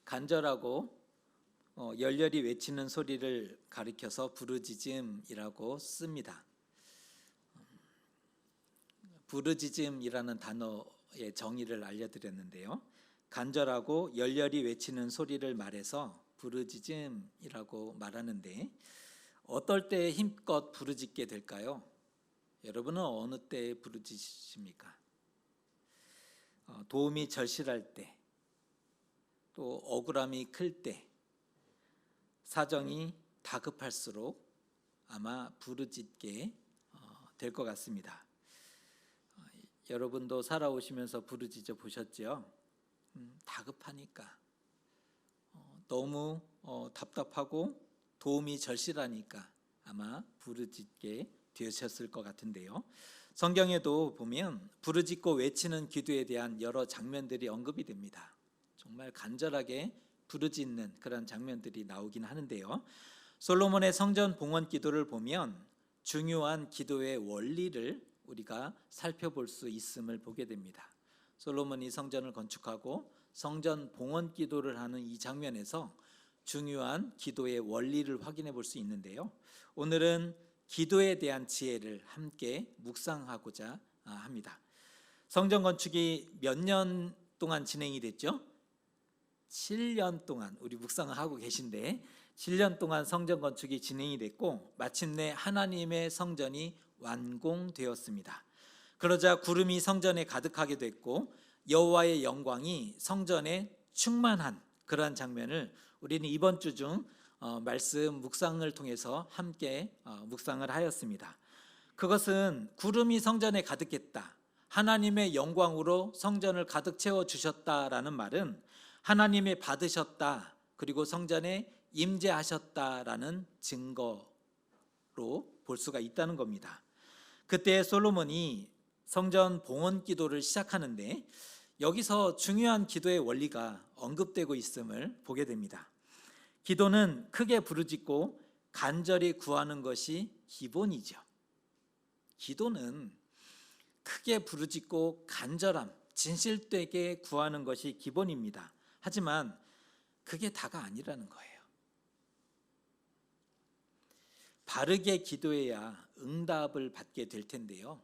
간절하고 열렬히 외치는 소리를 가리켜서 부르짖음이라고 씁니다. 부르짖음이라는 단어의 정의를 알려드렸는데요. 간절하고 열렬히 외치는 소리를 말해서 부르짖음이라고 말하는데, 어떨 때 힘껏 부르짖게 될까요? 여러분은 어느 때 부르짖으십니까? 도움이 절실할 때, 또 억울함이 클 때, 사정이 다급할수록 아마 부르짖게 될 것 같습니다. 여러분도 살아오시면서 부르짖어 보셨죠? 다급하니까, 너무 답답하고 도움이 절실하니까 아마 부르짖게 되셨을 것 같은데요. 성경에도 보면 부르짖고 외치는 기도에 대한 여러 장면들이 언급이 됩니다. 정말 간절하게 부르짖는 그런 장면들이 나오긴 하는데요. 솔로몬의 성전 봉헌 기도를 보면 중요한 기도의 원리를 우리가 살펴볼 수 있음을 보게 됩니다. 솔로몬이 성전을 건축하고 성전 봉헌 기도를 하는 이 장면에서 중요한 기도의 원리를 확인해 볼 수 있는데요. 오늘은 기도에 대한 지혜를 함께 묵상하고자 합니다. 성전 건축이 몇 년 동안 진행이 됐죠? 7년 동안 우리 묵상을 하고 계신데 7년 동안 성전 건축이 진행이 됐고 마침내 하나님의 성전이 완공되었습니다. 그러자 구름이 성전에 가득하게 됐고 여호와의 영광이 성전에 충만한 그러한 장면을 우리는 이번 주 중 말씀 묵상을 통해서 함께 묵상을 하였습니다. 그것은 구름이 성전에 가득했다, 하나님의 영광으로 성전을 가득 채워주셨다라는 말은 하나님의 받으셨다, 그리고 성전에 임재하셨다라는 증거로 볼 수가 있다는 겁니다. 그때 솔로몬이 성전 봉헌 기도를 시작하는데 여기서 중요한 기도의 원리가 언급되고 있음을 보게 됩니다. 기도는 크게 부르짖고 간절히 구하는 것이 기본이죠. 기도는 크게 부르짖고 간절함, 진실되게 구하는 것이 기본입니다. 하지만 그게 다가 아니라는 거예요. 바르게 기도해야 응답을 받게 될 텐데요.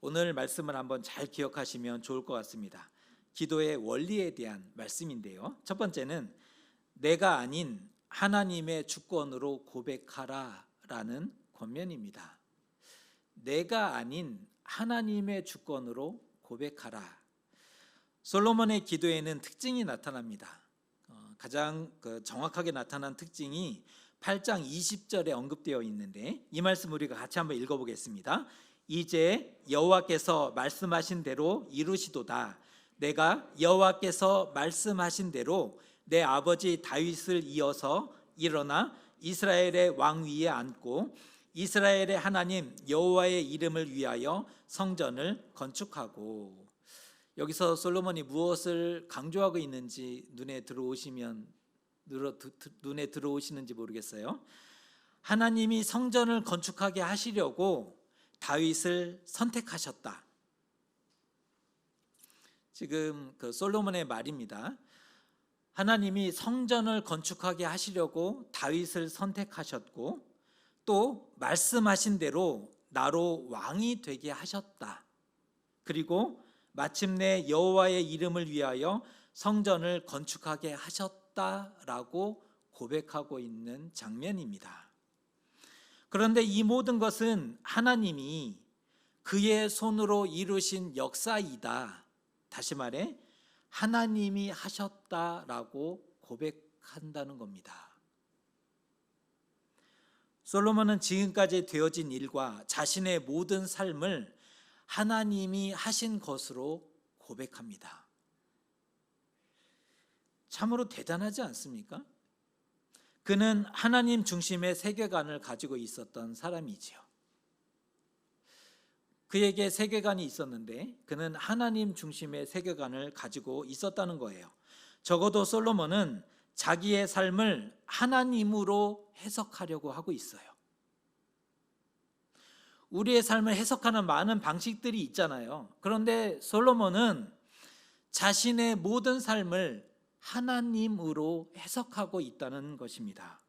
오늘 말씀을 한번 잘 기억하시면 좋을 것 같습니다. 기도의 원리에 대한 말씀인데요. 첫 번째는 내가 아닌 하나님의 주권으로 고백하라 라는 권면입니다. 내가 아닌 하나님의 주권으로 고백하라. 솔로몬의 기도에는 특징이 나타납니다. 가장 정확하게 나타난 특징이 8장 20절에 언급되어 있는데 이 말씀 우리가 같이 한번 읽어보겠습니다. 이제 여호와께서 말씀하신 대로 이루시도다. 내가 여호와께서 말씀하신 대로 내 아버지 다윗을 이어서 일어나 이스라엘의 왕 위에 앉고 이스라엘의 하나님 여호와의 이름을 위하여 성전을 건축하고. 여기서 솔로몬이 무엇을 강조하고 있는지 눈에 들어오시는지 모르겠어요. 하나님이 성전을 건축하게 하시려고 다윗을 선택하셨다. 지금 솔로몬의 말입니다. 하나님이 성전을 건축하게 하시려고 다윗을 선택하셨고 또 말씀하신 대로 나로 왕이 되게 하셨다. 그리고 마침내 여호와의 이름을 위하여 성전을 건축하게 하셨다라고 고백하고 있는 장면입니다. 그런데 이 모든 것은 하나님이 그의 손으로 이루신 역사이다. 다시 말해 하나님이 하셨다라고 고백한다는 겁니다. 솔로몬은 지금까지 되어진 일과 자신의 모든 삶을 하나님이 하신 것으로 고백합니다. 참으로 대단하지 않습니까? 그는 하나님 중심의 세계관을 가지고 있었던 사람이지요. 그에게 세계관이 있었는데 그는 하나님 중심의 세계관을 가지고 있었다는 거예요. 적어도 솔로몬은 자기의 삶을 하나님으로 해석하려고 하고 있어요. 우리의 삶을 해석하는 많은 방식들이 있잖아요. 그런데 솔로몬은 자신의 모든 삶을 하나님으로 해석하고 있다는 것입니다.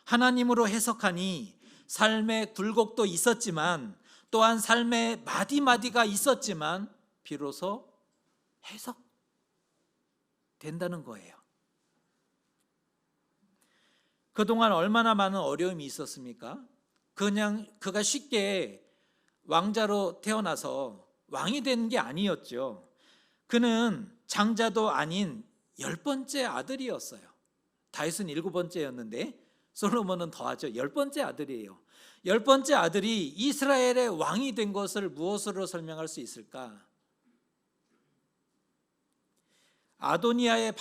하나님으로 해석하니 삶의 굴곡도 있었지만 또한 삶의 마디마디가 있었지만 비로소 해석된다는 거예요. 그동안 얼마나 많은 어려움이 있었습니까? 그냥 그가 쉽게 왕자로 태어나서 왕이 된 게 아니었죠. 그는 장자도 아닌 10번째 아들이었어요. 다윗은 7번째였는데 솔로몬은 더하죠. 10번째 아들이에요. 10번째 아들이 이스라엘의 왕이 된 것을 무엇으로 설명할 수 있을까? 아도니아의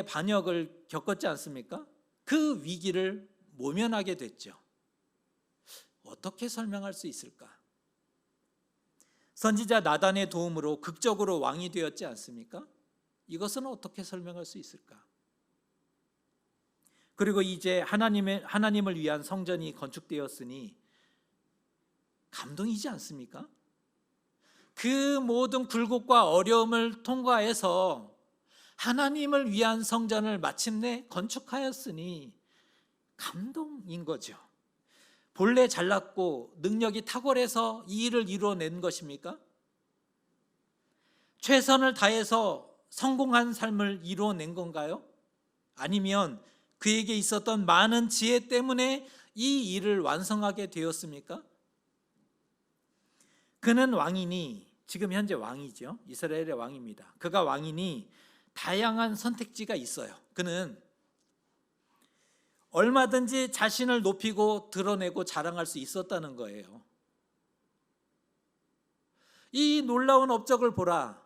반역을 겪었지 않습니까? 그 위기를 모면하게 됐죠. 어떻게 설명할 수 있을까? 선지자 나단의 도움으로 극적으로 왕이 되었지 않습니까? 이것은 어떻게 설명할 수 있을까? 그리고 이제 하나님을 위한 성전이 건축되었으니 감동이지 않습니까? 그 모든 굴곡과 어려움을 통과해서 하나님을 위한 성전을 마침내 건축하였으니 감동인 거죠. 본래 잘났고 능력이 탁월해서 이 일을 이루어낸 것입니까? 최선을 다해서 성공한 삶을 이루어낸 건가요? 아니면 그에게 있었던 많은 지혜 때문에 이 일을 완성하게 되었습니까? 그는 왕이니, 지금 현재 왕이죠. 이스라엘의 왕입니다. 그가 왕이니 다양한 선택지가 있어요. 그는 얼마든지 자신을 높이고 드러내고 자랑할 수 있었다는 거예요. 이 놀라운 업적을 보라.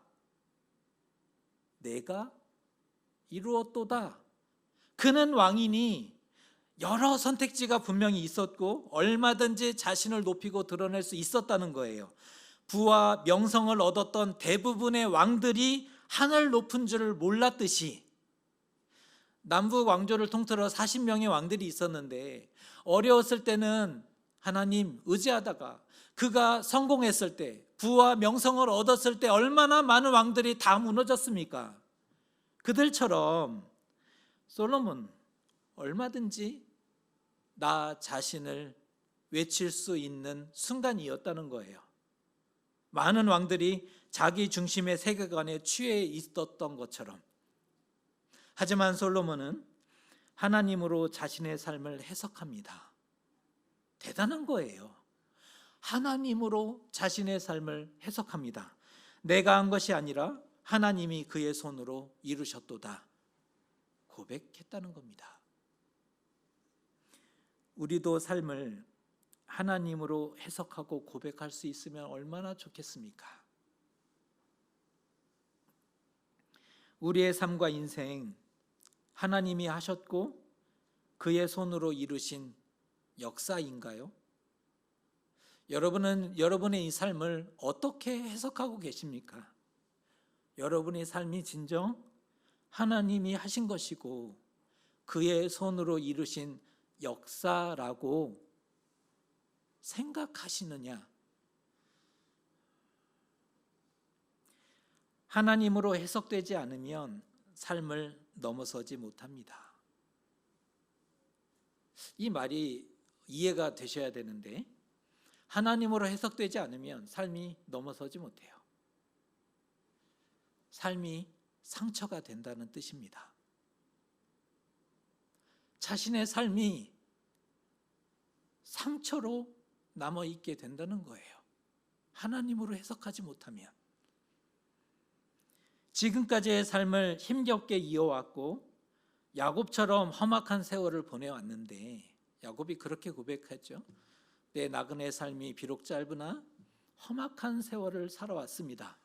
내가 이루었도다. 그는 왕이니 여러 선택지가 분명히 있었고 얼마든지 자신을 높이고 드러낼 수 있었다는 거예요. 부와 명성을 얻었던 대부분의 왕들이 하늘 높은 줄을 몰랐듯이 남북 왕조를 통틀어 40명의 왕들이 있었는데 어려웠을 때는 하나님 의지하다가 그가 성공했을 때 부와 명성을 얻었을 때 얼마나 많은 왕들이 다 무너졌습니까? 그들처럼 솔로몬 얼마든지 나 자신을 외칠 수 있는 순간이었다는 거예요. 많은 왕들이 자기 중심의 세계관에 취해 있었던 것처럼. 하지만 솔로몬은 하나님으로 자신의 삶을 해석합니다. 대단한 거예요. 하나님으로 자신의 삶을 해석합니다. 내가 한 것이 아니라 하나님이 그의 손으로 이루셨도다 고백했다는 겁니다. 우리도 삶을 하나님으로 해석하고 고백할 수 있으면 얼마나 좋겠습니까? 우리의 삶과 인생 하나님이 하셨고 그의 손으로 이루신 역사인가요? 여러분은 여러분의 이 삶을 어떻게 해석하고 계십니까? 여러분의 삶이 진정 하나님이 하신 것이고 그의 손으로 이루신 역사라고 생각하시느냐? 하나님으로 해석되지 않으면 삶을 넘어서지 못합니다. 이 말이 이해가 되셔야 되는데 하나님으로 해석되지 않으면 삶이 넘어서지 못해요. 삶이 상처가 된다는 뜻입니다. 자신의 삶이 상처로 남아있게 된다는 거예요. 하나님으로 해석하지 못하면. 지금까지의 삶을 힘겹게 이어왔고 야곱처럼 험악한 세월을 보내왔는데 야곱이 그렇게 고백했죠. 내 나그네 삶이 비록 짧으나 험악한 세월을 살아왔습니다.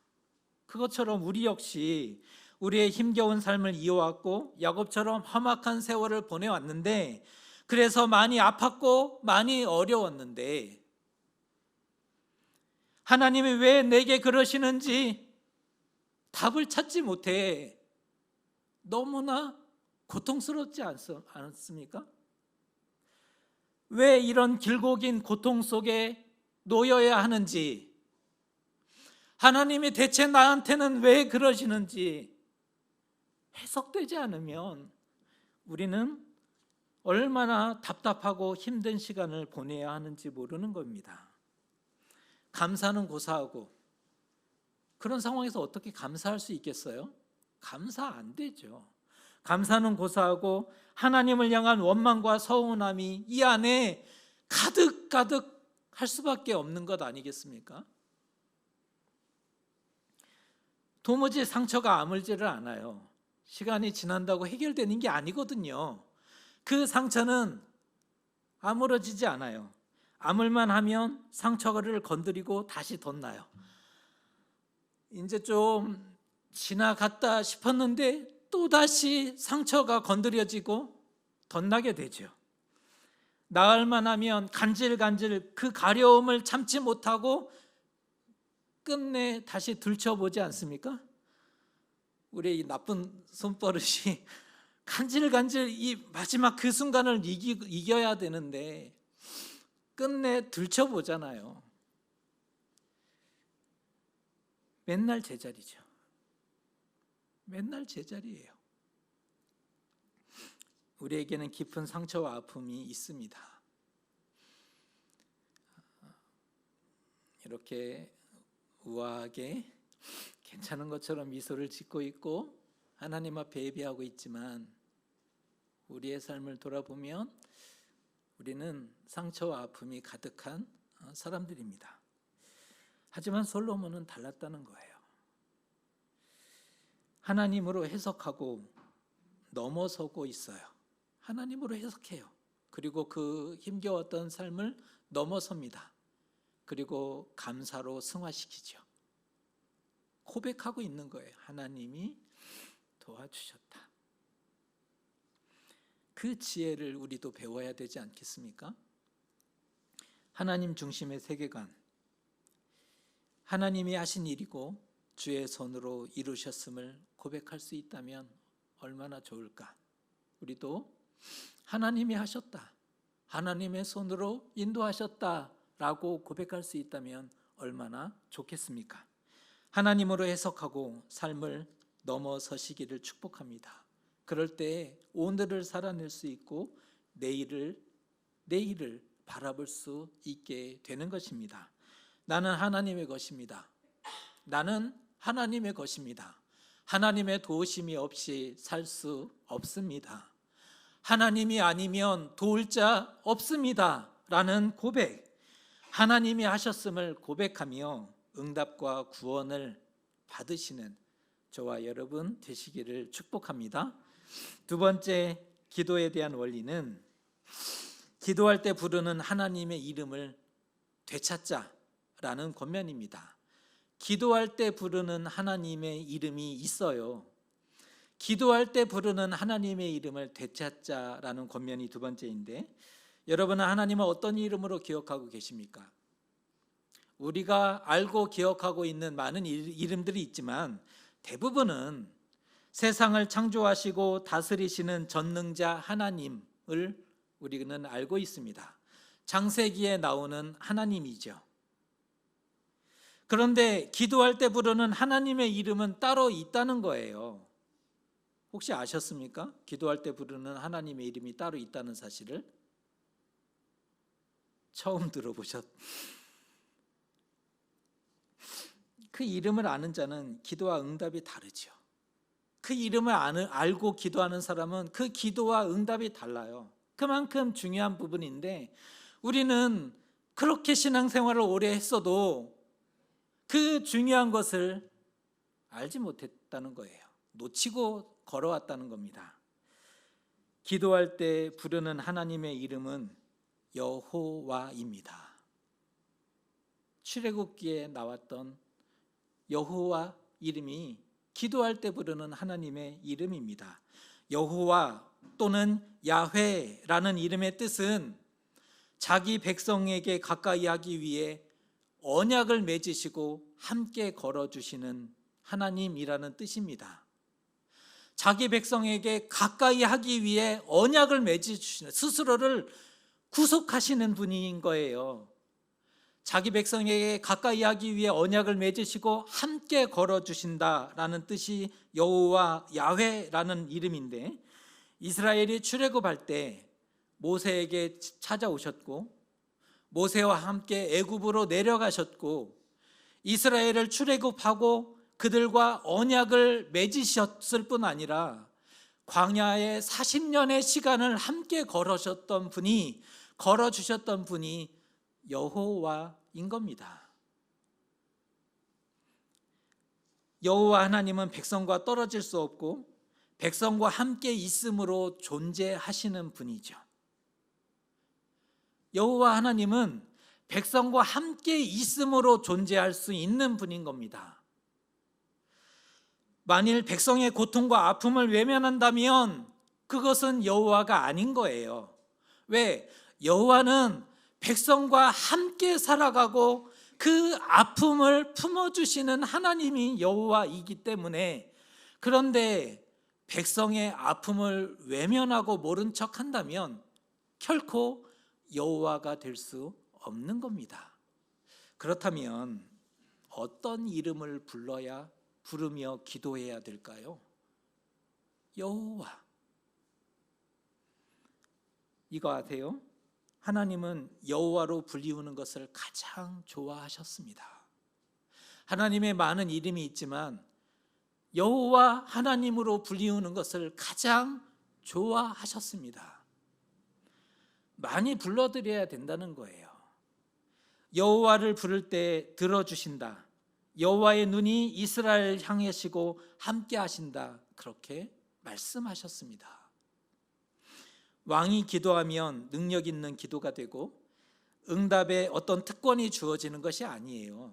그것처럼 우리 역시 우리의 힘겨운 삶을 이어왔고 야곱처럼 험악한 세월을 보내왔는데 그래서 많이 아팠고 많이 어려웠는데 하나님이 왜 내게 그러시는지 답을 찾지 못해 너무나 고통스럽지 않습니까? 왜 이런 길고 긴 고통 속에 놓여야 하는지, 하나님이 대체 나한테는 왜 그러시는지 해석되지 않으면 우리는 얼마나 답답하고 힘든 시간을 보내야 하는지 모르는 겁니다. 감사는 고사하고, 그런 상황에서 어떻게 감사할 수 있겠어요? 감사 안 되죠. 감사는 고사하고 하나님을 향한 원망과 서운함이 이 안에 가득가득 할 수밖에 없는 것 아니겠습니까? 도무지 상처가 아물지를 않아요. 시간이 지난다고 해결되는 게 아니거든요. 그 상처는 아물어지지 않아요. 아물만 하면 상처를 건드리고 다시 덧나요. 이제 좀 지나갔다 싶었는데 또다시 상처가 건드려지고 덧나게 되죠. 나흘만 하면 간질간질 그 가려움을 참지 못하고 끝내 다시 들춰보지 않습니까? 우리의 이 나쁜 손버릇이 간질간질 이 마지막 그 순간을 이겨야 되는데 끝내 들춰보잖아요. 맨날 제자리죠. 맨날 제자리예요. 우리에게는 깊은 상처와 아픔이 있습니다. 이렇게 우아하게 괜찮은 것처럼 미소를 짓고 있고 하나님 앞에 예배하고 있지만 우리의 삶을 돌아보면 우리는 상처와 아픔이 가득한 사람들입니다. 하지만 솔로몬은 달랐다는 거예요. 하나님으로 해석하고 넘어서고 있어요. 하나님으로 해석해요. 그리고 그 힘겨웠던 삶을 넘어섭니다. 그리고 감사로 승화시키죠. 고백하고 있는 거예요. 하나님이 도와주셨다. 그 지혜를 우리도 배워야 되지 않겠습니까? 하나님 중심의 세계관, 하나님이 하신 일이고 주의 손으로 이루셨음을 고백할 수 있다면 얼마나 좋을까? 우리도 하나님이 하셨다, 하나님의 손으로 인도하셨다라고 고백할 수 있다면 얼마나 좋겠습니까? 하나님으로 해석하고 삶을 넘어서시기를 축복합니다. 그럴 때 오늘을 살아낼 수 있고 내일을 바라볼 수 있게 되는 것입니다. 나는 하나님의 것입니다. 나는 하나님의 것입니다. 하나님의 도우심이 없이 살 수 없습니다. 하나님이 아니면 도울 자 없습니다 라는 고백, 하나님이 하셨음을 고백하며 응답과 구원을 받으시는 저와 여러분 되시기를 축복합니다. 두 번째 기도에 대한 원리는 기도할 때 부르는 하나님의 이름을 되찾자라는 권면입니다. 기도할 때 부르는 하나님의 이름이 있어요. 기도할 때 부르는 하나님의 이름을 되찾자라는 권면이 두 번째인데, 여러분은 하나님을 어떤 이름으로 기억하고 계십니까? 우리가 알고 기억하고 있는 많은 이름들이 있지만 대부분은 세상을 창조하시고 다스리시는 전능자 하나님을 우리는 알고 있습니다. 창세기에 나오는 하나님이죠. 그런데 기도할 때 부르는 하나님의 이름은 따로 있다는 거예요. 혹시 아셨습니까? 기도할 때 부르는 하나님의 이름이 따로 있다는 사실을 처음 들어보셨? 그 이름을 아는 자는 기도와 응답이 다르죠. 그 이름을 알고 기도하는 사람은 그 기도와 응답이 달라요. 그만큼 중요한 부분인데 우리는 그렇게 신앙생활을 오래 했어도 그 중요한 것을 알지 못했다는 거예요. 놓치고 걸어왔다는 겁니다. 기도할 때 부르는 하나님의 이름은 여호와입니다. 출애굽기에 나왔던 여호와 이름이 기도할 때 부르는 하나님의 이름입니다. 여호와 또는 야훼라는 이름의 뜻은 자기 백성에게 가까이 하기 위해 언약을 맺으시고 함께 걸어주시는 하나님이라는 뜻입니다. 자기 백성에게 가까이 하기 위해 언약을 맺으시는, 스스로를 구속하시는 분인 거예요. 자기 백성에게 가까이 하기 위해 언약을 맺으시고 함께 걸어주신다라는 뜻이 여호와 야훼라는 이름인데, 이스라엘이 출애굽할 때 모세에게 찾아오셨고 모세와 함께 애굽으로 내려가셨고 이스라엘을 출애굽하고 그들과 언약을 맺으셨을 뿐 아니라 광야에 40년의 시간을 함께 걸어주셨던 분이 여호와인 겁니다. 여호와 하나님은 백성과 떨어질 수 없고 백성과 함께 있음으로 존재하시는 분이죠. 여호와 하나님은 백성과 함께 있음으로 존재할 수 있는 분인 겁니다. 만일 백성의 고통과 아픔을 외면한다면 그것은 여호와가 아닌 거예요. 왜? 여호와는 백성과 함께 살아가고 그 아픔을 품어주시는 하나님이 여호와이기 때문에, 그런데 백성의 아픔을 외면하고 모른 척 한다면 결코 여호와가 될 수 없는 겁니다. 그렇다면 어떤 이름을 부르며 기도해야 될까요? 여호와. 이거 아세요? 하나님은 여호와로 불리우는 것을 가장 좋아하셨습니다. 하나님의 많은 이름이 있지만 여호와 하나님으로 불리우는 것을 가장 좋아하셨습니다. 많이 불러드려야 된다는 거예요. 여호와를 부를 때 들어주신다. 여호와의 눈이 이스라엘 향하시고 함께 하신다. 그렇게 말씀하셨습니다. 왕이 기도하면 능력 있는 기도가 되고 응답에 어떤 특권이 주어지는 것이 아니에요.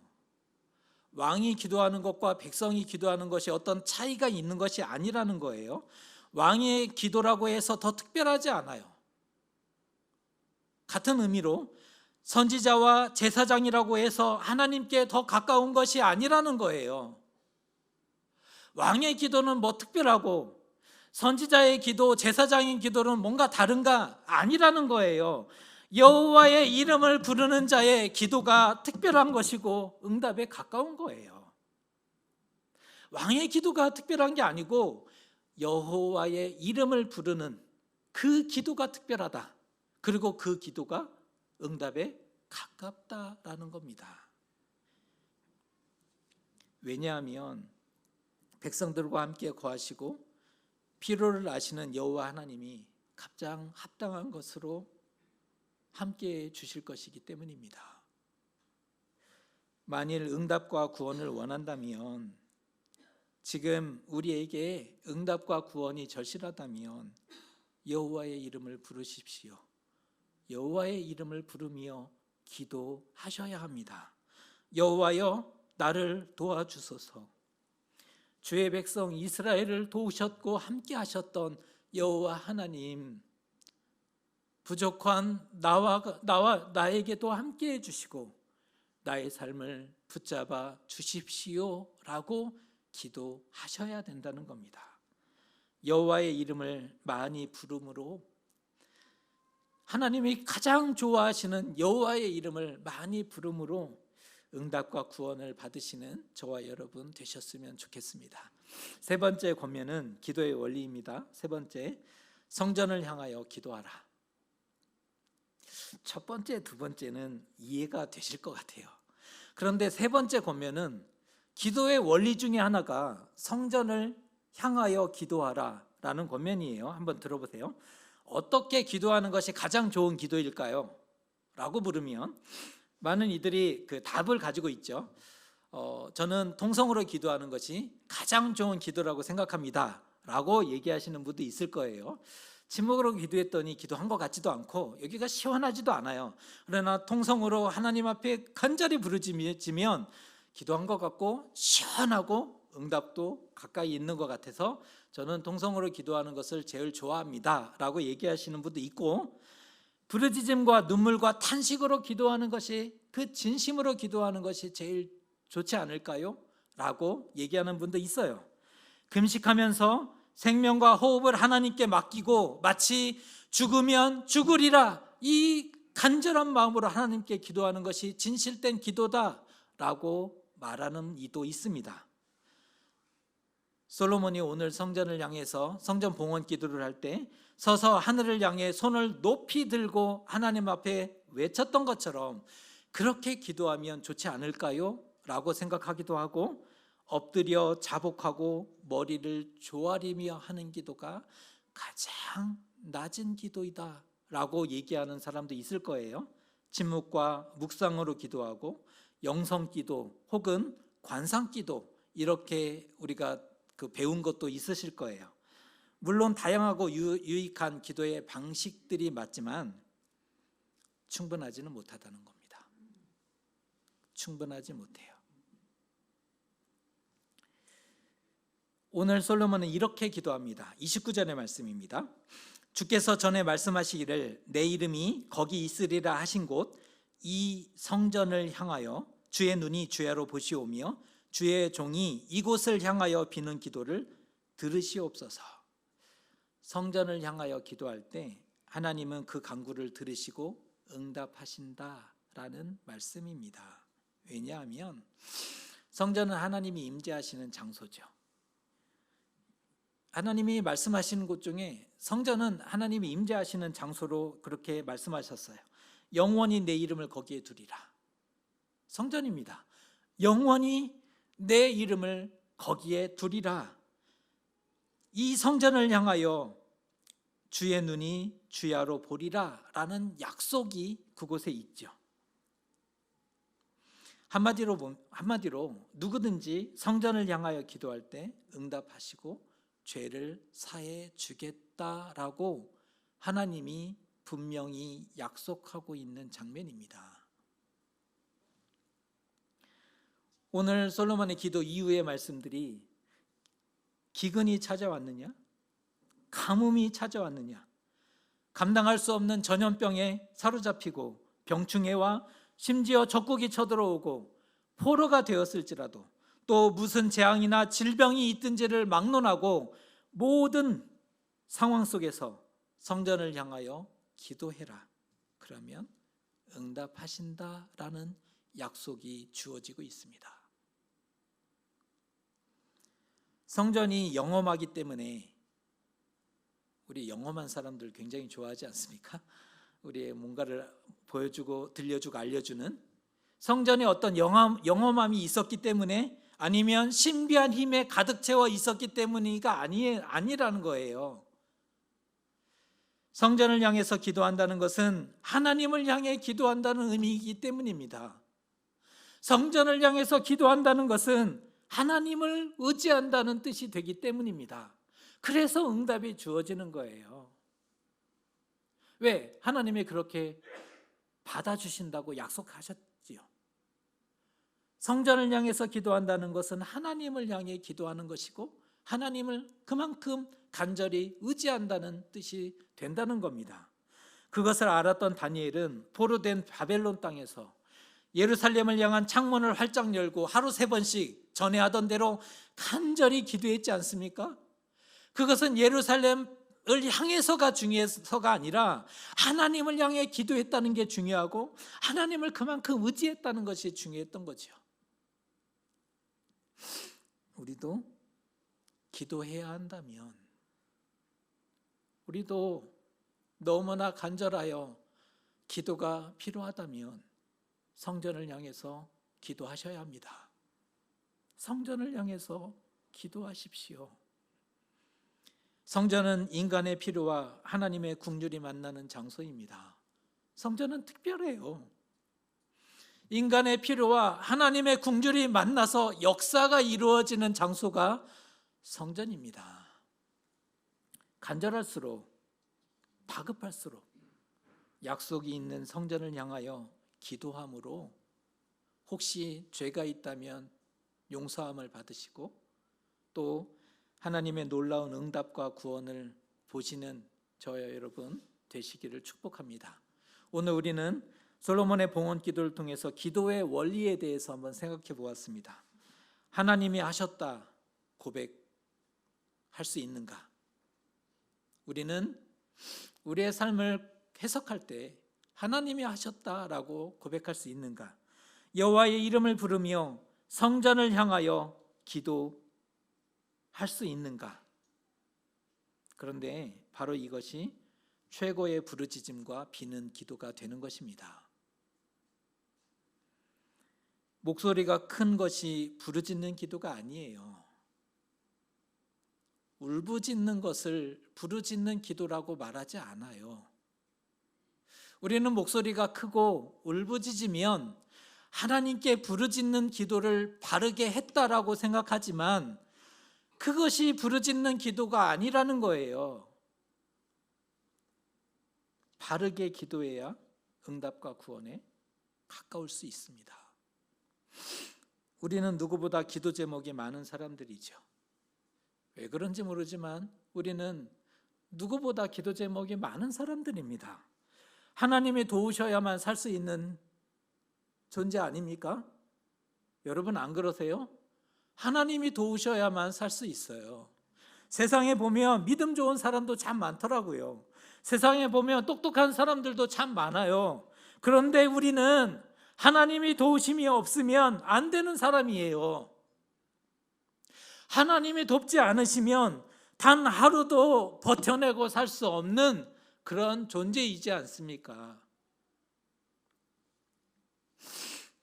왕이 기도하는 것과 백성이 기도하는 것이 어떤 차이가 있는 것이 아니라는 거예요. 왕의 기도라고 해서 더 특별하지 않아요. 같은 의미로 선지자와 제사장이라고 해서 하나님께 더 가까운 것이 아니라는 거예요. 왕의 기도는 뭐 특별하고 선지자의 기도, 제사장의 기도는 뭔가 다른가? 아니라는 거예요. 여호와의 이름을 부르는 자의 기도가 특별한 것이고 응답에 가까운 거예요. 왕의 기도가 특별한 게 아니고 여호와의 이름을 부르는 그 기도가 특별하다. 그리고 그 기도가 응답에 가깝다라는 겁니다. 왜냐하면 백성들과 함께 거하시고 필요를 아시는 여호와 하나님이 가장 합당한 것으로 함께 주실 것이기 때문입니다. 만일 응답과 구원을 원한다면, 지금 우리에게 응답과 구원이 절실하다면 여호와의 이름을 부르십시오. 여호와의 이름을 부르며 기도하셔야 합니다. 여호와여, 나를 도와주소서. 주의 백성 이스라엘을 도우셨고 함께 하셨던 여호와 하나님, 부족한 나에게도 함께 해주시고 나의 삶을 붙잡아 주십시오라고 기도하셔야 된다는 겁니다. 여호와의 이름을 많이 부름으로, 하나님이 가장 좋아하시는 여호와의 이름을 많이 부름으로 응답과 구원을 받으시는 저와 여러분 되셨으면 좋겠습니다. 세 번째 권면은 기도의 원리입니다. 세 번째, 성전을 향하여 기도하라. 첫 번째, 두 번째는 이해가 되실 것 같아요. 그런데 세 번째 권면은 기도의 원리 중에 하나가 성전을 향하여 기도하라 라는 권면이에요. 한번 들어보세요. 어떻게 기도하는 것이 가장 좋은 기도일까요? 라고 물으면 많은 이들이 그 답을 가지고 있죠. 저는 통성으로 기도하는 것이 가장 좋은 기도라고 생각합니다 라고 얘기하시는 분도 있을 거예요. 침묵으로 기도했더니 기도한 것 같지도 않고 여기가 시원하지도 않아요. 그러나 통성으로 하나님 앞에 간절히 부르짖으면 기도한 것 같고 시원하고 응답도 가까이 있는 것 같아서 저는 통성으로 기도하는 것을 제일 좋아합니다 라고 얘기하시는 분도 있고, 부르짖음과 눈물과 탄식으로 기도하는 것이, 그 진심으로 기도하는 것이 제일 좋지 않을까요? 라고 얘기하는 분도 있어요. 금식하면서 생명과 호흡을 하나님께 맡기고 마치 죽으면 죽으리라, 이 간절한 마음으로 하나님께 기도하는 것이 진실된 기도다라고 말하는 이도 있습니다. 솔로몬이 오늘 성전을 향해서 성전 봉헌 기도를 할 때 서서 하늘을 향해 손을 높이 들고 하나님 앞에 외쳤던 것처럼 그렇게 기도하면 좋지 않을까요? 라고 생각하기도 하고, 엎드려 자복하고 머리를 조아리며 하는 기도가 가장 낮은 기도이다 라고 얘기하는 사람도 있을 거예요. 침묵과 묵상으로 기도하고 영성기도 혹은 관상기도, 이렇게 우리가 배운 것도 있으실 거예요. 물론 다양하고 유익한 기도의 방식들이 맞지만 충분하지는 못하다는 겁니다. 충분하지 못해요. 오늘 솔로몬은 이렇게 기도합니다. 29절의 말씀입니다. 주께서 전에 말씀하시기를 내 이름이 거기 있으리라 하신 곳 이 성전을 향하여 주의 눈이 주야로 보시오며 주의 종이 이곳을 향하여 비는 기도를 들으시옵소서. 성전을 향하여 기도할 때 하나님은 그 간구를 들으시고 응답하신다라는 말씀입니다. 왜냐하면 성전은 하나님이 임재하시는 장소죠. 하나님이 말씀하시는 곳 중에 성전은 하나님이 임재하시는 장소로 그렇게 말씀하셨어요. 영원히 내 이름을 거기에 두리라. 성전입니다. 영원히 내 이름을 거기에 두리라. 이 성전을 향하여 주의 눈이 주야로 보리라 라는 약속이 그곳에 있죠. 한마디로 누구든지 성전을 향하여 기도할 때 응답하시고 죄를 사해 주겠다라고 하나님이 분명히 약속하고 있는 장면입니다. 오늘 솔로몬의 기도 이후의 말씀들이 기근이 찾아왔느냐? 가뭄이 찾아왔느냐? 감당할 수 없는 전염병에 사로잡히고 병충해와 심지어 적국이 쳐들어오고 포로가 되었을지라도 또 무슨 재앙이나 질병이 있든지를 막론하고 모든 상황 속에서 성전을 향하여 기도해라. 그러면 응답하신다라는 약속이 주어지고 있습니다. 성전이 영험하기 때문에 우리 영험한 사람들 굉장히 좋아하지 않습니까? 우리의 뭔가를 보여주고 들려주고 알려주는, 성전에 어떤 영험함이 있었기 때문에, 아니면 신비한 힘에 가득 채워 있었기 때문이가 아니라는 거예요. 성전을 향해서 기도한다는 것은 하나님을 향해 기도한다는 의미이기 때문입니다. 성전을 향해서 기도한다는 것은 하나님을 의지한다는 뜻이 되기 때문입니다. 그래서 응답이 주어지는 거예요. 왜? 하나님이 그렇게 받아주신다고 약속하셨지요. 성전을 향해서 기도한다는 것은 하나님을 향해 기도하는 것이고 하나님을 그만큼 간절히 의지한다는 뜻이 된다는 겁니다. 그것을 알았던 다니엘은 포로된 바벨론 땅에서 예루살렘을 향한 창문을 활짝 열고 하루 3번씩 전에 하던 대로 간절히 기도했지 않습니까? 그것은 예루살렘을 향해서가 중요해서가 아니라 하나님을 향해 기도했다는 게 중요하고 하나님을 그만큼 의지했다는 것이 중요했던 거죠. 우리도 기도해야 한다면, 우리도 너무나 간절하여 기도가 필요하다면 성전을 향해서 기도하셔야 합니다. 성전을 향해서 기도하십시오. 성전은 인간의 필요와 하나님의 긍휼이 만나는 장소입니다. 성전은 특별해요. 인간의 필요와 하나님의 긍휼이 만나서 역사가 이루어지는 장소가 성전입니다. 간절할수록, 다급할수록 약속이 있는 성전을 향하여 기도함으로 혹시 죄가 있다면 용서함을 받으시고 또 하나님의 놀라운 응답과 구원을 보시는 저와 여러분 되시기를 축복합니다. 오늘 우리는 솔로몬의 봉헌 기도를 통해서 기도의 원리에 대해서 한번 생각해 보았습니다. 하나님이 하셨다 고백할 수 있는가? 우리는 우리의 삶을 해석할 때 하나님이 하셨다라고 고백할 수 있는가? 여호와의 이름을 부르며 성전을 향하여 기도할 수 있는가? 그런데 바로 이것이 최고의 부르짖음과 비는 기도가 되는 것입니다. 목소리가 큰 것이 부르짖는 기도가 아니에요. 울부짖는 것을 부르짖는 기도라고 말하지 않아요. 우리는 목소리가 크고 울부짖으면 하나님께 부르짖는 기도를 바르게 했다라고 생각하지만 그것이 부르짖는 기도가 아니라는 거예요. 바르게 기도해야 응답과 구원에 가까울 수 있습니다. 우리는 누구보다 기도 제목이 많은 사람들이죠. 왜 그런지 모르지만 우리는 누구보다 기도 제목이 많은 사람들입니다. 하나님이 도우셔야만 살 수 있는 존재 아닙니까? 여러분 안 그러세요? 하나님이 도우셔야만 살 수 있어요. 세상에 보면 믿음 좋은 사람도 참 많더라고요. 세상에 보면 똑똑한 사람들도 참 많아요. 그런데 우리는 하나님이 도우심이 없으면 안 되는 사람이에요. 하나님이 돕지 않으시면 단 하루도 버텨내고 살 수 없는 그런 존재이지 않습니까?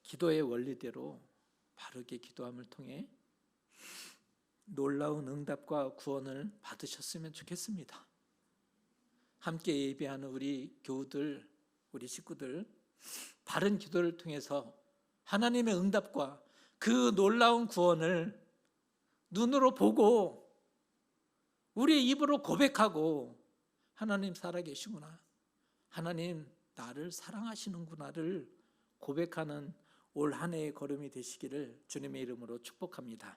기도의 원리대로 바르게 기도함을 통해 놀라운 응답과 구원을 받으셨으면 좋겠습니다. 함께 예배하는 우리 교우들, 우리 식구들, 바른 기도를 통해서 하나님의 응답과 그 놀라운 구원을 눈으로 보고 우리의 입으로 고백하고 하나님 살아계시구나, 하나님 나를 사랑하시는구나를 고백하는 올 한 해의 걸음이 되시기를 주님의 이름으로 축복합니다.